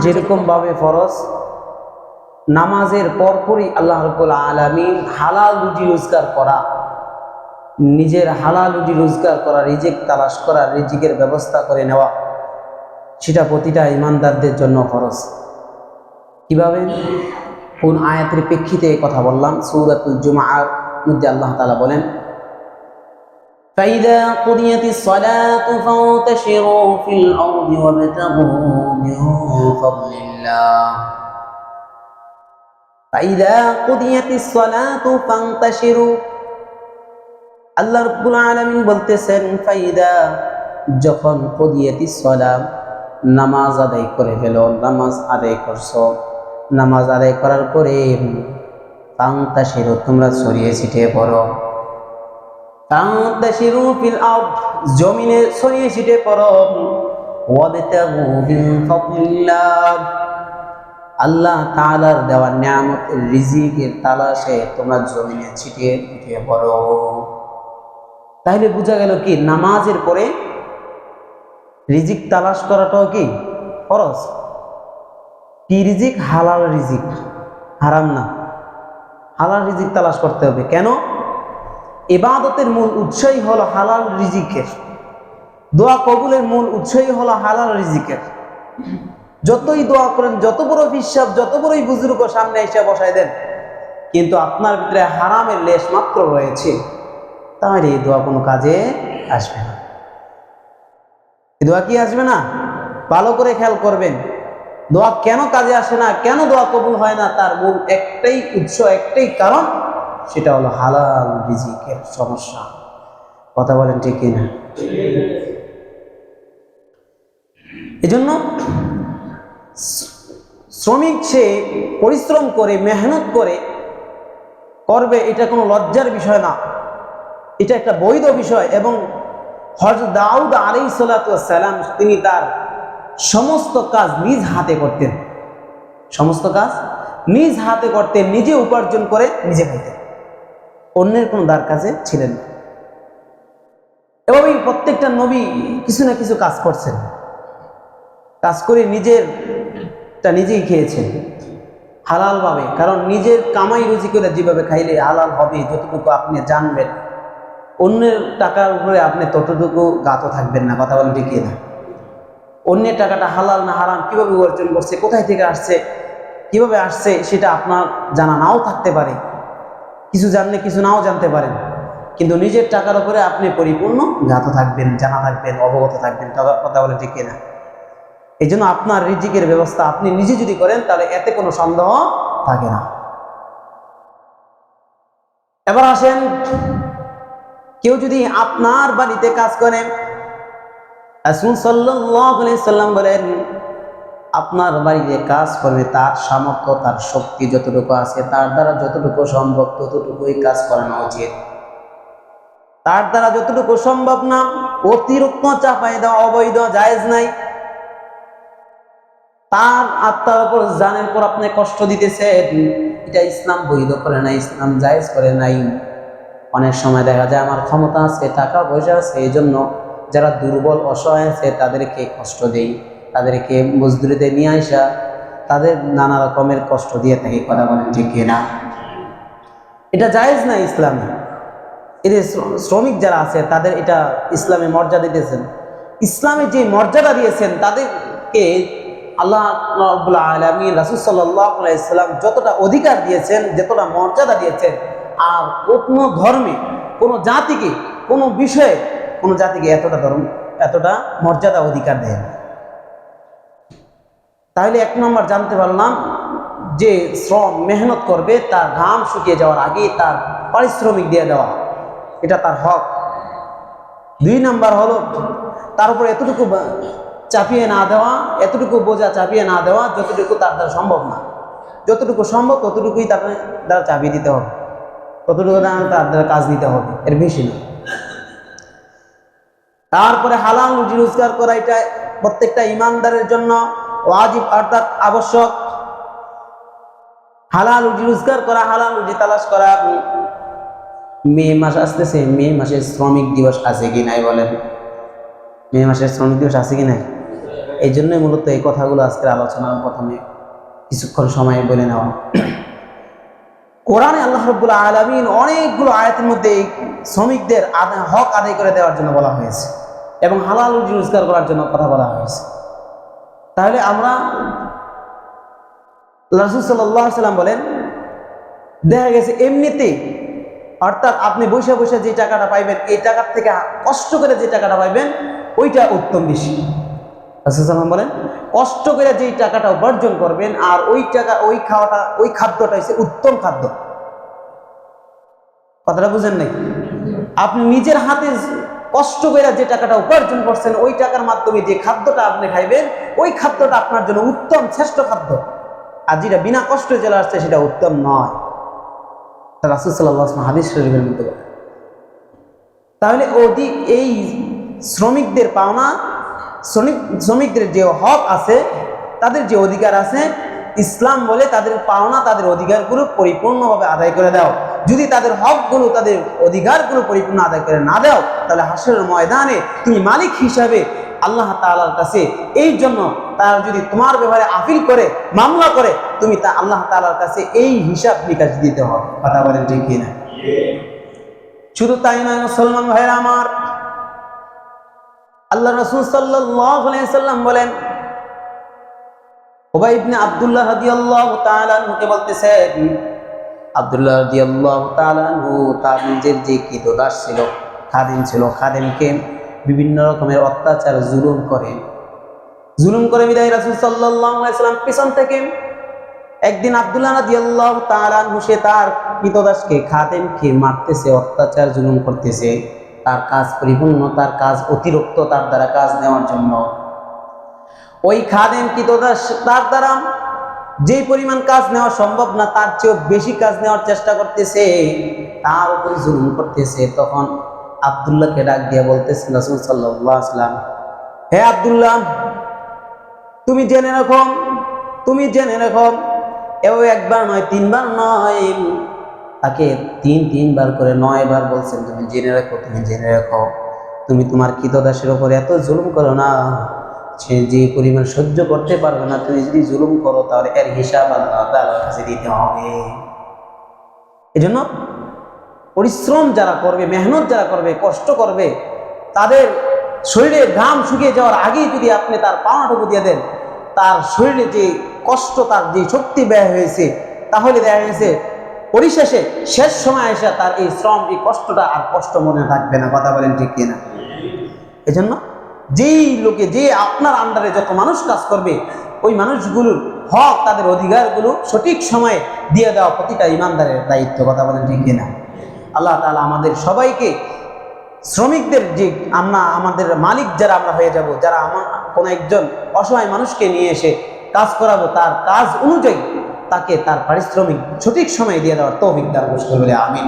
যেরকম ভাবে ফরজ, নামাজের পরপরই আল্লাহ রাব্বুল আলামিন হালাল রুজি রোজগার করা, নিজের হালাল রুজি রোজগার করা, রিজিক তালাশ করা, রিজিকের ব্যবস্থা করে নেওয়া, সেটা প্রতিটা ইমানদারদের জন্য ফরজ। কিভাবে, কোন আয়াতের প্রেক্ষিতে কথা বললাম? সূরাতুল জুমআর মধ্যে আল্লাহ তাআলা বলেন, فَإِذَا قُضِيَتِ الصَّلَاةُ فَانتَشِرُوا فِي الْأَرْضِ وَابْتَغُوا مِن فَضْلِ اللَّهِ فَإِذَا قُضِيَتِ الصَّلَاةُ فَانتَشِرُوا। আল্লাহ রাব্বুল আলামিন বলতেছেন, ফাইদা, যখন কুদিয়াতিস সালাত, নামাজ আদায় করে ফেলো, নামাজ আদায় করছো, নামাজ আদায় করার পরে ফান্তাশিরু, তোমরা ছড়িয়ে ছিটিয়ে পড়ো। ফান্তাশিরু ফিল আরদ, জমিনে ছড়িয়ে ছিটিয়ে পড়ো। ওয়াবতাগু মিন ফাদলিল্লাহ, আল্লাহ তাআলার দেওয়া নিয়ামতের রিজিকের তালাশে তোমরা জমিনে ছিটিয়ে ছিটিয়ে পড়ো। তাহলে বোঝা গেল কি, নামাজের পরে রিজিক তালাশ করাটাও কি ফরজ। কি রিজিক? হালাল রিজিক, হারাম না। হালাল রিজিক তালাশ করতে হবে। কেন? ইবাদতের মূল উৎসই হলো হালাল রিজিকের, দোয়া কবুলের মূল উৎসই হলো হালাল রিজিকের। যতই দোয়া করেন, যত বড় বিশ্বাস, যত বড়ই বুজুর্গ সামনে এসে বসাই দেন, কিন্তু আপনার ভিতরে হারামের লেশ মাত্র রয়েছে, তাহলে এই দোয়া কোনো কাজে আসবে না। এই দোয়া কি আসবে না? ভালো করে খেয়াল করবেন। দোয়া কেন কাজে আসে না, কেন দোয়া কবুল হয় না, তার মূল একটাই উৎস, একটাই কারণ, সেটা হলো হালাল রিজিকের সমস্যা। কথা বলেন ঠিক কিনা? এজন্য শ্রমিক সে পরিশ্রম করে, মেহনত করে করবে, এটা কোনো লজ্জার বিষয় না, এটা একটা বৈধ বিষয়। এবং হযরত দাউদ আলাইহিস সালাতু ওয়াস সালাম, তিনি তার সমস্ত কাজ নিজ হাতে করতেন, সমস্ত কাজ নিজ হাতে করতেন, নিজে উপার্জন করে নিজে খাইতেন, অন্যের কোনো দ্বার কাছে ছিলেন না। এভাবেই প্রত্যেকটা নবী কিছু না কিছু কাজ করছেন, কাজ করে নিজেরটা নিজেই খেয়েছেন হালাল ভাবে। কারণ নিজের কামাই রুজি করে যেভাবে খাইলে হালাল হবে, যতটুকু আপনি জানবেন, অন্যের টাকার উপরে আপনি ততটুকু গাত থাকবেন না। কথা বলেন ঠিক না? অন্যের টাকাটা হালাল না হারাম, কিভাবে অর্জন করছে, কোথায় থেকে আসছে, কিভাবে আসছে, সেটা আপনার জানা নাও থাকতে পারে, কিছু জানলে কিছু নাও জানতে পারেন। কিন্তু নিজের টাকার উপরে আপনি পরিপূর্ণ গাত থাকবেন, জানা থাকবেন, অবগত থাকবেন। কথা বলেন ঠিক না? এই জন্য আপনার রিজিকের ব্যবস্থা আপনি নিজে যদি করেন, তাহলে এতে কোনো সন্দেহ থাকে না। এবার আসেন, কেউ যদি আপনার বাড়িতে কাজ করে, রাসূল সাল্লাল্লাহু আলাইহি সাল্লাম বলেন, আপনার বাড়িতে কাজ করবে, তার সামর্থ্য, তার শক্তি যতটুকু আছে, তার দ্বারা যতটুকু সম্ভব ততটুকুই কাজ করানো উচিত। তার দ্বারা যতটুকু সম্ভব না, অতিরিক্ত চাপাই দেওয়া অবৈধ, জায়েজ নাই। তার আত্মার উপর, জানের উপর আপনি কষ্ট দিতেছেন, এটা ইসলাম বৈধ করে নাই, ইসলাম জায়েজ করে নাই। অনেক সময় দেখা যায় আমার ক্ষমতা আছে, টাকা পয়সা আছে, এই জন্য যারা দুর্বল অসহায় আছে তাদেরকে কষ্ট দেই, তাদেরকে মজদুরিতে নিয়ে আসা, তাদের নানা রকমের কষ্ট দিয়ে থাকি। কথা বলেন ঠিক কিনা? এটা জায়েজ না ইসলামে। এদের শ্রমিক যারা আছে তাদের এটা ইসলামে মর্যাদা দিতেছেন। ইসলামে যে মর্যাদা দিয়েছেন, তাদেরকে আল্লাহ রাব্বুল আলামিন, রাসূল সাল্লাল্লাহু আলাইহি সাল্লাম যতটা অধিকার দিয়েছেন, যতটা মর্যাদা দিয়েছেন, আর কোনো ধর্মে, কোনো জাতিকে, কোনো বিষয়ে, কোনো জাতিকে এতটা মর্যাদা অধিকার দেন। তাহলে এক নম্বর জানতে পারলাম যে শ্রম, মেহনত করবে, তার ঘাম শুকিয়ে যাওয়ার আগে তার পারিশ্রমিক দিয়ে দেওয়া, এটা তার হক। 2 নাম্বার হলো তার উপর এতটুকু চাপিয়ে না দেওয়া, এতটুকু বোঝা চাপিয়ে না দেওয়া যতটুকু তার দ্বারা সম্ভব না। যতটুকু সম্ভব ততটুকুই তার দ্বারা চাপিয়ে দিতে হবে, ততটুকু তার দ্বারা কাজ নিতে হবে, এর বেশি না। তারপরে হালাল রুজি রোজগার করা, এটা প্রত্যেকটা ইমানদারের জন্য ওয়াজিব, অর্থাৎ আবশ্যক। হালাল রুজি রোজগার করা, হালাল রুজি তালাশ করা। মে মাস আসতেছে, মে মাসের শ্রমিক দিবস আছে কি নাই বলেন? মে মাসের শ্রমিক দিবস আছে কি নাই? এই জন্যই মূলত এই কথাগুলো আজকের আলোচনার প্রথমে কিছুক্ষণ সময় বলে নেওয়া। কোরআনে আল্লাহ রাব্বুল আলামিন অনেকগুলো আয়াতের মধ্যে শ্রমিকদের হক আদায় করে দেওয়ার জন্য বলা হয়েছে এবং হালাল রুজি রোজগার করার জন্য কথা বলা হয়েছে। তাহলে আমরা রাসূল সাল্লাল্লাহু আলাইহি সাল্লাম বলেন, দেখা গেছে এমনিতেই, অর্থাৎ আপনি বসে বসে যে টাকাটা পাইবেন এই টাকার থেকে কষ্ট করে যে টাকাটা পাইবেন ওইটা উত্তম বেশি। রাসূল সাল্লাল্লাহু আলাইহি সাল্লাম বলেন, কষ্ট করে যেই টাকাটা উপার্জন করবেন আর ওই টাকা ওই খাওয়াটা ওই খাদ্যটা হচ্ছে উত্তম খাদ্য। কথাটা বুঝেন নাকি? আপনি নিজের হাতে কষ্ট করে যে টাকাটা উপার্জন করছেন ওই টাকার মাধ্যমে যে খাদ্যটা আপনি খাইবেন ওই খাদ্যটা আপনার জন্য উত্তম শ্রেষ্ঠ খাদ্য, আর যেটা বিনা কষ্টে চলে আসছে সেটা উত্তম নয়। রাসূল সাল্লাল্লাহু আলাইহি ওয়াসাল্লাম হাদিস শরীফের মধ্যে বলেন। তাহলে এই শ্রমিকদের পাওনা, শ্রমিকদের যে হক আছে, তাদের যে অধিকার আছে, ইসলাম বলে তাদের পাওনা তাদের অধিকারগুলো পরিপূর্ণভাবে আদায় করে দাও। যদি তাদের হকগুলো তাদের অধিকারগুলো পরিপূর্ণ আদায় করে না দাও তাহলে হাসরের ময়দানে তুমি মালিক হিসাবে আল্লাহ তাআলার কাছে এই জন্য তারা যদি তোমার ব্যাপারে আপিল করে মামলা করে তুমি তা আল্লাহ তাআলার কাছে এই হিসাব নিকাশ দিতে হবে। কথা বলেন ঠিক কিনা? শুধু তাই নয় মুসলমান ভাইরা আমার, আল্লাহ রাসূল সাল্লাল্লাহু আলাইহি সাল্লাম বলেন, উবাই ইবনে আব্দুল্লাহ রাদিয়াল্লাহু তাআলা আনহুকে বলতেছেন, আব্দুল্লাহ রাদিয়াল্লাহু তাআলা আনহু তার নিজের যে কৃতদাস ছিল, খাদিম ছিল, খাদিমকে বিভিন্ন রকমের অত্যাচার জুলুম করে বিদায় রাসূল সাল্লাল্লাহু আলাইহি সাল্লাম পিছন থেকে একদিন আব্দুল্লাহ রাদিয়াল্লাহু তাআলা আনহু সে তার কৃতদাসকে খাদিমকে মারতেছে, অত্যাচার জুলুম করতেছে, তার কাজ পরিপূর্ণ, তার কাজ অতিরিক্ত তার দ্বারা কাজ নেওয়ার জন্য। ওই খাদিম কৃতদাস তার দ্বারা যে পরিমাণ কাজ নেওয়া সম্ভব না তার চেয়েও বেশি কাজ নেওয়ার চেষ্টা করতেছে, তার উপর জুলুম করতেছে। তখন আব্দুল্লাহকে ডাক দিয়ে বলতেছেন রাসূল সাল্লাল্লাহু আলাইহি ওয়াসাল্লাম, হে আব্দুল্লাহ, তুমি জেনে রাখো এও একবার নয়, তিনবার নয়, তাকে তিনবার করে 9 বার বলছেন তুমি জেনে রাখো, তুমি তোমার কৃতদাসের উপর এত জুলুম করো না, সে যে পরিমাণ সহ্য করতে পারবে না, তুমি যদি জুলুম করো তাহলে এর হিসাব আল্লাহ তাআলার কাছে দিতে হবে। এজন্য পরিশ্রম যারা করবে, মেহনত যারা করবে, কষ্ট করবে, তাদের শরীরে ঘাম শুকিয়ে যাওয়ার আগেই যদি আপনি তার পাওনাটুকু দিয়ে দেন, তার শরীরে যে কষ্ট, তার যে শক্তি ব্যয় হয়েছে, তাহলে দেখা গেছে পরিশেষে শেষ সময় এসে তার এই শ্রম, এই কষ্টটা আর কষ্ট মনে থাকবে না। কথা বলেন ঠিক কিনা? এজন্য যেই লোকে, যে আপনার আন্ডারে যত মানুষ কাজ করবে ওই মানুষগুলোর হক, তাদের অধিকারগুলো সঠিক সময়ে দিয়ে দেওয়া প্রতিটা ইমানদারের দায়িত্ব। কথা বলেন ঠিক কিনা? আল্লাহ তাআলা আমাদের সবাইকে শ্রমিকদের যে আমাদের মালিক যারা আমরা হয়ে যাব, যারা কোনো একজন অসহায় মানুষকে নিয়ে এসে কাজ করাবো, তার কাজ অনুযায়ী তাকে তার পারিশ্রমিক সঠিক সময়ে দিয়ে দেওয়ার তৌফিক দান করুন। আমিন।